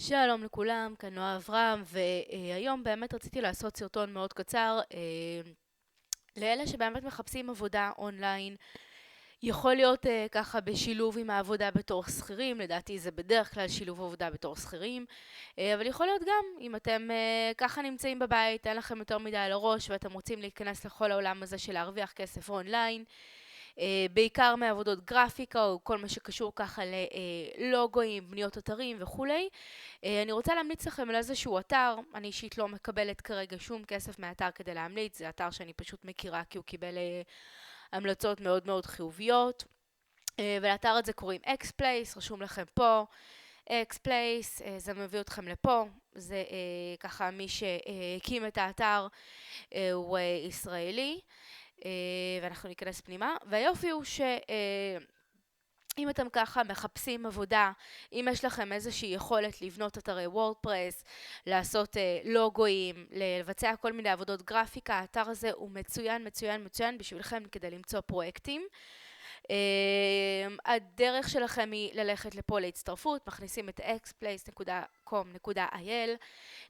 שלום לכולם, כאן נועה אברהם, והיום באמת רציתי לעשות סרטון מאוד קצר לאלה שבאמת מחפשים עבודה אונליין. יכול להיות ככה בשילוב עם העבודה בתור שכירים, לדעתי זה בדרך כלל שילוב עבודה בתור שכירים, אבל יכול להיות גם אם אתם ככה נמצאים בבית, אין לכם יותר מדי על הראש ואתם רוצים להיכנס לכל העולם הזה של להרוויח כסף אונליין, בעיקר מעבודות גרפיקה או כל מה שקשור ככה ללוגויים, בניות אתרים וכולי. אני רוצה להמליץ לכם על איזשהו אתר. אני אישית לא מקבלת כרגע שום כסף מהאתר כדי להמליץ, זה אתר שאני פשוט מכירה כי הוא קיבל המלצות מאוד מאוד חיוביות, ולאתר הזה קוראים Xplace, רשום לכם פה Xplace, זה מביא אתכם לפה. זה ככה מי שהקים את האתר הוא ישראלי, ואנחנו ניכנס פנימה, והיופי הוא אם אתם ככה מחפשים עבודה, אם יש לכם איזושהי יכולת לבנות אתרי וורדפרס, לעשות לוגויים, לבצע כל מיני עבודות גרפיקה, האתר הזה הוא מצוין מצוין מצוין בשבילכם כדי למצוא פרויקטים. הדרך שלכם היא ללכת לפה להצטרפות, מכניסים את xplace.com.il,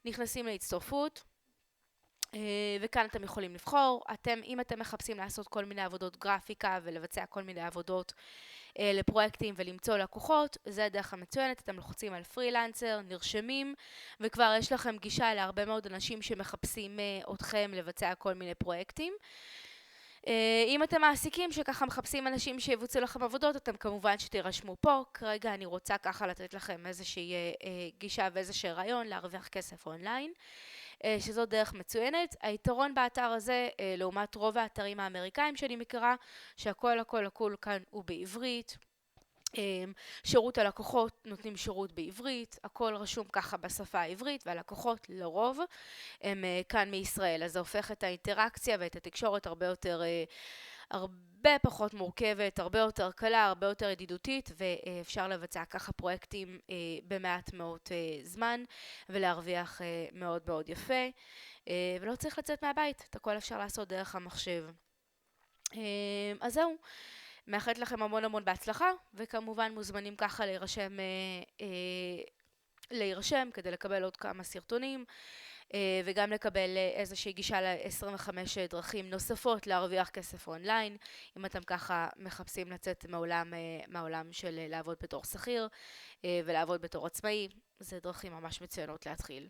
נכנסים להצטרפות, וכאן אתם יכולים לבחור. אם אתם מחפשים לעשות כל מיני עבודות גרפיקה ולבצע כל מיני עבודות לפרויקטים ולמצוא לקוחות, זה הדרך המצוינת. אתם לוחצים על פרילנסר, נרשמים, וכבר יש לכם גישה להרבה מאוד אנשים שמחפשים אתכם לבצע כל מיני פרויקטים. אם אתם מעסיקים שככה מחפשים אנשים שיבוצעו לכם עבודות, אתם כמובן שתירשמו פה. כרגע אני רוצה ככה לתת לכם איזושהי גישה ואיזשהו רעיון להרוויח כסף אונליין, שזו דרך מצוינת. היתרון באתר הזה, לעומת רוב האתרים האמריקאים שאני מכירה, שהכל הכל הכל כאן הוא בעברית. שירות הלקוחות נותנים שירות בעברית, הכל רשום ככה בשפה העברית, והלקוחות לרוב הם כאן מישראל, אז זה הופך את האינטראקציה ואת התקשורת הרבה פחות מורכבת, הרבה יותר קלה, הרבה יותר ידידותית, ואפשר לבצע ככה פרויקטים במעט מאוד זמן ולהרוויח מאוד מאוד יפה, ולא צריך לצאת מהבית, את הכל אפשר לעשות דרך המחשב. אז זהו, מאחלת לכם המון המון בהצלחה, וכמובן מוזמנים ככה להירשם כדי לקבל עוד כמה סרטונים, וגם לקבל איזושהי גישה ל-25 דרכים נוספות להרוויח כסף אונליין, אם אתם ככה מחפשים לצאת מהעולם של לעבוד בתור שכיר ולעבוד בתור עצמאי. זה דרכים ממש מצוינות להתחיל.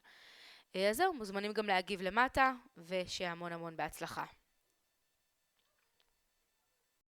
אז זהו, מוזמנים גם להגיב למטה, ושיהיה המון המון בהצלחה.